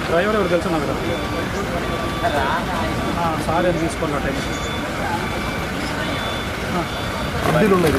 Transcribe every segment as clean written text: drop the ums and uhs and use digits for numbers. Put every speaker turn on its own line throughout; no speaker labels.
Driver ఎవరు తెలుసు నాకు సార్ ఏం తీసుకోవాలి టైం ఉంది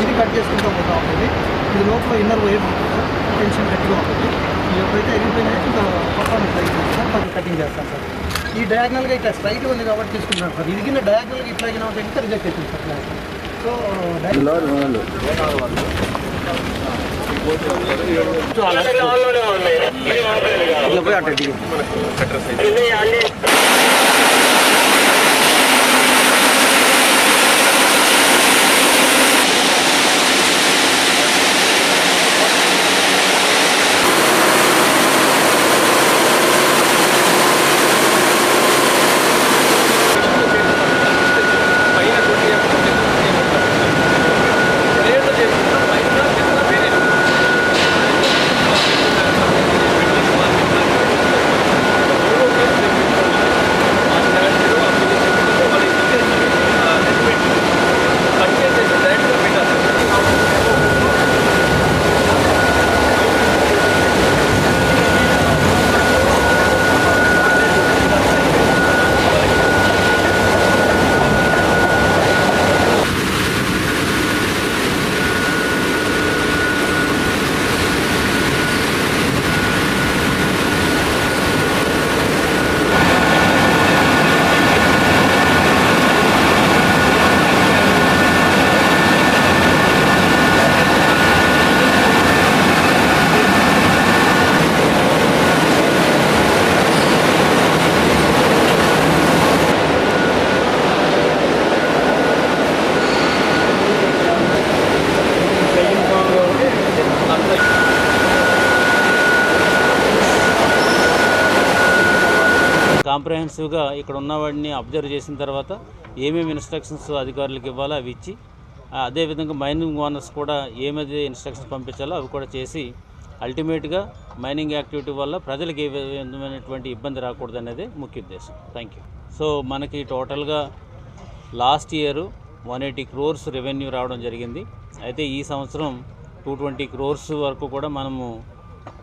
ఇది కట్ చేసుకుంటూ పోతా ఉంటుంది. ఇది లోపల ఇన్నర్ వైర్ ఉంటుంది సార్, టెన్షన్ గట్టిగా ఉంటుంది. ఇది ఎప్పుడైతే ఎగిరిపోయినాయో ఇంకా పర్ఫార్మెన్స్ తగ్గిపోతుంది సార్, కొంచెం కటింగ్ చేస్తాం సార్. ఈ డయాగ్నల్గా ఇట్లా స్ట్రైట్గా ఉంది కాబట్టి తీసుకుంటాం సార్. ఇది కింద డయాగ్నల్గా ఇట్లా అయినా ఉంటే ఇంకా రిజెక్ట్ అవుతుంది సార్ క్లాస్. సో ఇట్లా పోయి అట్లా
కాంప్రహెన్సివ్గా ఇక్కడ ఉన్నవాడిని అబ్జర్వ్ చేసిన తర్వాత ఏమేమి ఇన్స్ట్రక్షన్స్ అధికారులకు ఇవ్వాలో అవి ఇచ్చి, అదేవిధంగా మైనింగ్ ఓనర్స్ కూడా ఏమైతే ఇన్స్ట్రక్షన్స్ పంపించాలో అవి కూడా చేసి అల్టిమేట్గా మైనింగ్ యాక్టివిటీ వల్ల ప్రజలకు ఏ విధమైనటువంటి ఇబ్బంది రాకూడదు అనేది ముఖ్య ఉద్దేశం. Thank you. సో మనకి టోటల్గా లాస్ట్ ఇయర్ 180 crores రెవెన్యూ రావడం జరిగింది. అయితే ఈ సంవత్సరం 220 crores వరకు కూడా మనము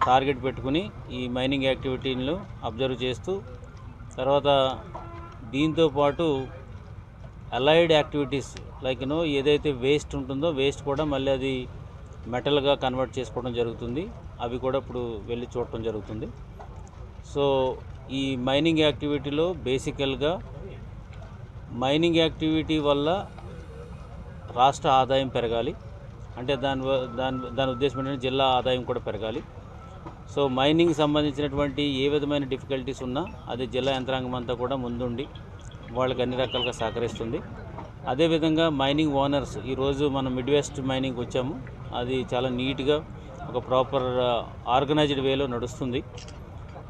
టార్గెట్ పెట్టుకుని ఈ మైనింగ్ యాక్టివిటీలను అబ్జర్వ్ చేస్తూ, తర్వాత దీంతోపాటు అలైడ్ యాక్టివిటీస్ లైక్ ఏదైతే వేస్ట్ ఉంటుందో వేస్ట్ కూడా మళ్ళీ అది మెటల్గా కన్వర్ట్ చేసుకోవడం జరుగుతుంది. అవి కూడా ఇప్పుడు వెళ్ళి చూడటం జరుగుతుంది. సో ఈ మైనింగ్ యాక్టివిటీలో బేసికల్గా మైనింగ్ యాక్టివిటీ వల్ల రాష్ట్ర ఆదాయం పెరగాలి, అంటే దాని ఉద్దేశం ఏంటంటే జిల్లా ఆదాయం కూడా పెరగాలి. సో మైనింగ్ సంబంధించినటువంటి ఏ విధమైన డిఫికల్టీస్ ఉన్నా అది జిల్లా యంత్రాంగం అంతా కూడా ముందుండి వాళ్ళకి అన్ని రకాలుగా సహకరిస్తుంది. అదేవిధంగా మైనింగ్ ఓనర్స్, ఈరోజు మనం మిడ్ వెస్ట్ మైనింగ్ వచ్చాము, అది చాలా నీట్గా ఒక ప్రాపర్ ఆర్గనైజ్డ్ వేలో నడుస్తుంది.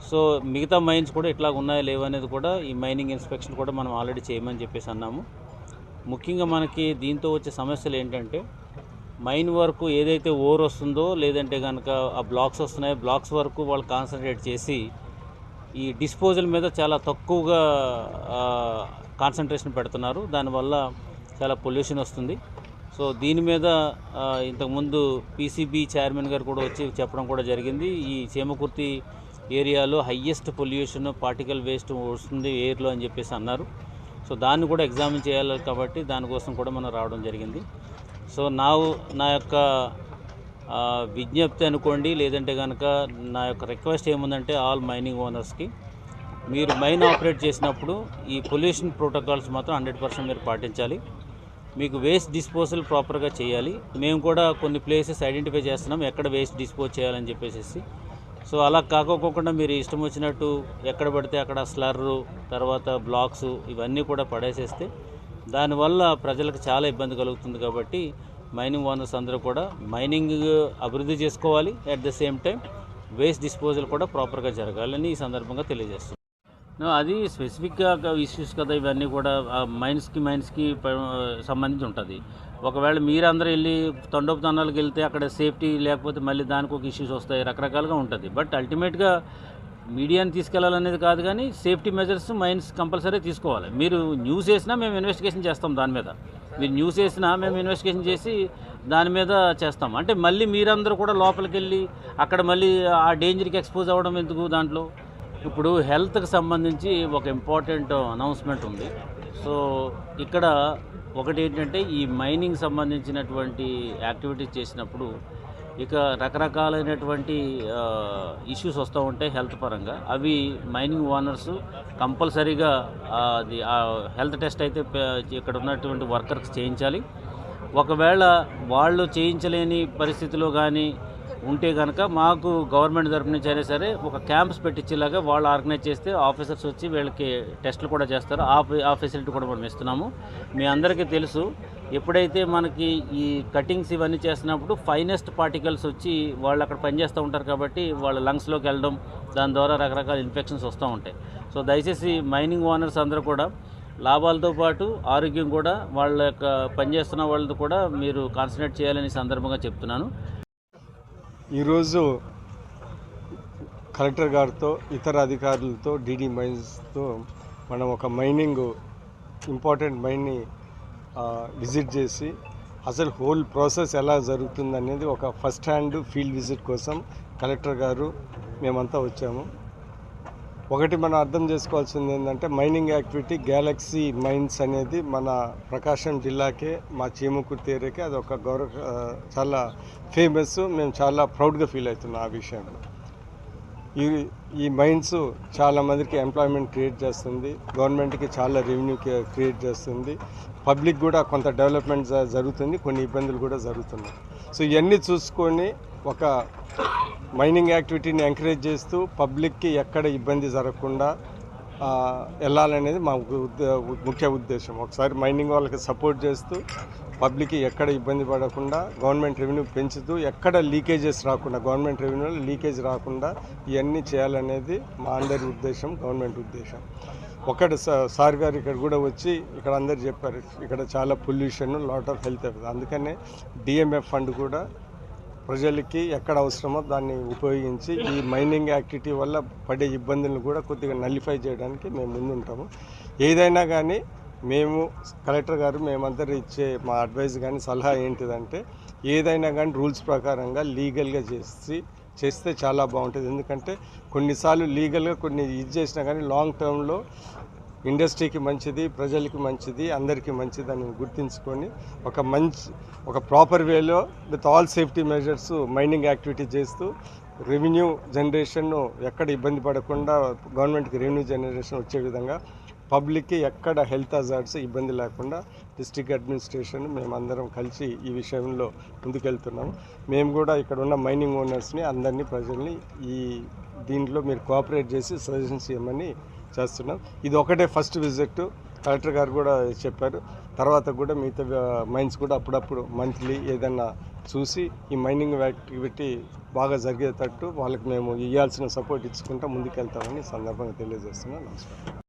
సో మిగతా మైన్స్ కూడా ఇట్లా ఉన్నాయా లేవు అనేది కూడా ఈ మైనింగ్ ఇన్స్పెక్షన్ కూడా మనం ఆల్రెడీ చేయమని చెప్పేసి అన్నాము. ముఖ్యంగా మనకి దీంతో వచ్చే సమస్యలు ఏంటంటే, మైన్ వరకు ఏదైతే ఓర్ వస్తుందో లేదంటే కనుక ఆ బ్లాక్స్ వస్తున్నాయో బ్లాక్స్ వరకు వాళ్ళు కాన్సన్ట్రేట్ చేసి ఈ డిస్పోజల్ మీద చాలా తక్కువగా కాన్సన్ట్రేషన్ పెడుతున్నారు. దానివల్ల చాలా పొల్యూషన్ వస్తుంది. సో దీని మీద ఇంతకుముందు పీసీబీ చైర్మన్ గారు కూడా వచ్చి చెప్పడం కూడా జరిగింది. ఈ చీమకుర్తి ఏరియాలో హయ్యెస్ట్ పొల్యూషన్ పార్టికల్ వేస్ట్ వస్తుంది ఎయిర్లో అని చెప్పేసి అన్నారు. సో దాన్ని కూడా ఎగ్జామిన్ చేయాలి కాబట్టి దానికోసం కూడా మనం రావడం జరిగింది. సో నా యొక్క విజ్ఞప్తి అనుకోండి, లేదంటే కనుక నా యొక్క రిక్వెస్ట్ ఏముందంటే ఆల్ మైనింగ్ ఓనర్స్కి, మీరు మైన్ ఆపరేట్ చేసినప్పుడు ఈ పొల్యూషన్ ప్రోటోకాల్స్ మాత్రం 100% మీరు పాటించాలి. మీకు వేస్ట్ డిస్పోజల్ ప్రాపర్గా చేయాలి. మేము కూడా కొన్ని ప్లేసెస్ ఐడెంటిఫై చేస్తున్నాం ఎక్కడ వేస్ట్ డిస్పోజ్ చేయాలని చెప్పేసి. సో అలా కాకోకుండా మీరు ఇష్టం వచ్చినట్టు ఎక్కడ పడితే అక్కడ స్లర్రు, తర్వాత బ్లాక్స్ ఇవన్నీ కూడా పడేసేస్తే దానివల్ల ప్రజలకు చాలా ఇబ్బంది కలుగుతుంది. కాబట్టి మైనింగ్ ఓనర్స్ అందరూ కూడా మైనింగ్ అభివృద్ధి చేసుకోవాలి, at the same time waste disposal కూడా ప్రాపర్గా జరగాలని ఈ సందర్భంగా తెలియజేస్తున్నాం. అది స్పెసిఫిక్గా ఇష్యూస్ కదా, ఇవన్నీ కూడా మైన్స్కి సంబంధించి ఉంటుంది. ఒకవేళ మీరందరూ వెళ్ళి తండోపతండాలకు వెళ్తే అక్కడ సేఫ్టీ లేకపోతే మళ్ళీ దానికి ఒక ఇష్యూస్ వస్తాయి, రకరకాలుగా ఉంటుంది. బట్ అల్టిమేట్గా మీడియాని తీసుకెళ్లాలనేది కాదు, కానీ సేఫ్టీ మెజర్స్ మైన్స్ కంపల్సరీ తీసుకోవాలి. మీరు న్యూస్ వేసినా మేము ఇన్వెస్టిగేషన్ చేస్తాం దాని మీద, మీరు న్యూస్ వేసినా మేము ఇన్వెస్టిగేషన్ చేసి దాని మీద చేస్తాం. అంటే మళ్ళీ మీరందరూ కూడా లోపలికి వెళ్ళి అక్కడ మళ్ళీ ఆ డేంజర్కి ఎక్స్పోజ్ అవ్వడం ఎందుకు? దాంట్లో ఇప్పుడు హెల్త్కి సంబంధించి ఒక ఇంపార్టెంట్ అనౌన్స్మెంట్ ఉంది. సో ఇక్కడ ఒకటి ఏంటంటే, ఈ మైనింగ్ సంబంధించినటువంటి యాక్టివిటీస్ చేసినప్పుడు ఇక రకరకాలైనటువంటి ఇష్యూస్ వస్తూ ఉంటాయి హెల్త్ పరంగా. అవి మైనింగ్ ఓనర్స్ కంపల్సరీగా అది హెల్త్ టెస్ట్ అయితే ఇక్కడ ఉన్నటువంటి వర్కర్స్ చేయించాలి. ఒకవేళ వాళ్ళు చేయించలేని పరిస్థితిలో కానీ ఉంటే కనుక మాకు గవర్నమెంట్ తరపు నుంచి అయినా సరే ఒక క్యాంప్స్ పెట్టించేలాగా వాళ్ళు ఆర్గనైజ్ చేస్తే ఆఫీసర్స్ వచ్చి వీళ్ళకి టెస్టులు కూడా చేస్తారు. ఆ ఫెసిలిటీ కూడా మనం ఇస్తున్నాము. మీ అందరికీ తెలుసు, ఎప్పుడైతే మనకి ఈ కటింగ్స్ ఇవన్నీ చేస్తున్నప్పుడు ఫైనెస్ట్ పార్టికల్స్ వచ్చి వాళ్ళు అక్కడ పనిచేస్తూ ఉంటారు కాబట్టి వాళ్ళ లంగ్స్లోకి వెళ్ళడం, దాని ద్వారా రకరకాల ఇన్ఫెక్షన్స్ వస్తూ ఉంటాయి. సో దయచేసి మైనింగ్ ఓనర్స్ అందరూ కూడా లాభాలతో పాటు ఆరోగ్యం కూడా వాళ్ళ యొక్క పనిచేస్తున్న వాళ్ళతో కూడా మీరు కాన్సన్ట్రేట్ చేయాలని సందర్భంగా చెప్తున్నాను.
ఈరోజు కలెక్టర్ గారితో ఇతర అధికారులతో డీడీ మైన్స్తో మనం ఒక ఇంపార్టెంట్ మైన్ని విజిట్ చేసి అసలు హోల్ ప్రాసెస్ ఎలా జరుగుతుందనేది ఒక ఫస్ట్ హ్యాండ్ ఫీల్డ్ విజిట్ కోసం కలెక్టర్ గారు మేమంతా వచ్చాము. ఒకటి మనం అర్థం చేసుకోవాల్సింది ఏంటంటే, మైనింగ్ యాక్టివిటీ గ్యాలక్సీ మైన్స్ అనేది మన ప్రకాశం జిల్లాకే, మా చీమకుర్తి ఏరియాకే అది ఒక చాలా ఫేమస్. మేము చాలా ప్రౌడ్గా ఫీల్ అవుతున్నాం ఆ విషయంలో. ఈ మైన్స్ చాలామందికి ఎంప్లాయ్మెంట్ క్రియేట్ చేస్తుంది, గవర్నమెంట్కి చాలా రెవెన్యూ క్రియేట్ చేస్తుంది, పబ్లిక్ కూడా కొంత డెవలప్మెంట్ జరుగుతుంది, కొన్ని ఇబ్బందులు కూడా జరుగుతున్నాయి. సో ఇవన్నీ చూసుకొని ఒక మైనింగ్ యాక్టివిటీని ఎంకరేజ్ చేస్తూ పబ్లిక్కి ఎక్కడ ఇబ్బంది జరగకుండా వెళ్ళాలనేది మా ముఖ్య ఉద్దేశం. ఒకసారి మైనింగ్ వాళ్ళకి సపోర్ట్ చేస్తూ పబ్లిక్కి ఎక్కడ ఇబ్బంది పడకుండా గవర్నమెంట్ రెవెన్యూ పెంచుతూ ఎక్కడ లీకేజెస్ రాకుండా గవర్నమెంట్ రెవెన్యూలో లీకేజ్ రాకుండా ఇవన్నీ చేయాలనేది మా అందరి ఉద్దేశం, గవర్నమెంట్ ఉద్దేశం. ఒకటి సార్ గారు ఇక్కడ కూడా వచ్చి ఇక్కడ అందరు చెప్పారు, ఇక్కడ చాలా పొల్యూషన్, లాట్ ఆఫ్ హెల్త్. అందుకనే డిఎంఎఫ్ ఫండ్ కూడా ప్రజలకి ఎక్కడ అవసరమో దాన్ని ఉపయోగించి ఈ మైనింగ్ యాక్టివిటీ వల్ల పడే ఇబ్బందులను కూడా కొద్దిగా నల్లిఫై చేయడానికి మేము ముందుంటాము. ఏదైనా కానీ మేము కలెక్టర్ గారు మేమందరూ ఇచ్చే మా అడ్వైస్ కానీ సలహా ఏంటిదంటే ఏదైనా కానీ రూల్స్ ప్రకారంగా లీగల్గా చేస్తే చాలా బాగుంటుంది. ఎందుకంటే కొన్నిసార్లు లీగల్గా కొన్ని ఇది చేసినా కానీ లాంగ్ టర్మ్లో ఇండస్ట్రీకి మంచిది, ప్రజలకి మంచిది, అందరికీ మంచిది అని గుర్తించుకొని ఒక ప్రాపర్ వేలో with all safety measures mining activity చేస్తూ రెవెన్యూ జనరేషన్ను ఎక్కడ ఇబ్బంది పడకుండా గవర్నమెంట్కి రెవెన్యూ జనరేషన్ వచ్చే విధంగా పబ్లిక్కి ఎక్కడ హెల్త్ హజార్డ్స్ ఇబ్బంది లేకుండా డిస్ట్రిక్ట్ అడ్మినిస్ట్రేషన్ మేమందరం కలిసి ఈ విషయంలో ముందుకెళ్తున్నాము. మేము కూడా ఇక్కడ ఉన్న మైనింగ్ ఓనర్స్ని అందరినీ ప్రజల్ని ఈ దీంట్లో మీరు కోఆపరేట్ చేసి సజెషన్స్ ఇవ్వమని చేస్తున్నాం. ఇది ఒకటే ఫస్ట్ విజిట్. కలెక్టర్ గారు కూడా చెప్పారు, తర్వాత కూడా మిగతా మైన్స్ కూడా అప్పుడప్పుడు మంత్లీ ఏదైనా చూసి ఈ మైనింగ్ యాక్టివిటీ బాగా జరిగేటట్టు వాళ్ళకి మేము ఇవ్వాల్సిన సపోర్ట్ ఇచ్చుకుంటూ ముందుకెళ్తామని సందర్భంగా తెలియజేస్తున్నాను. నమస్కారం.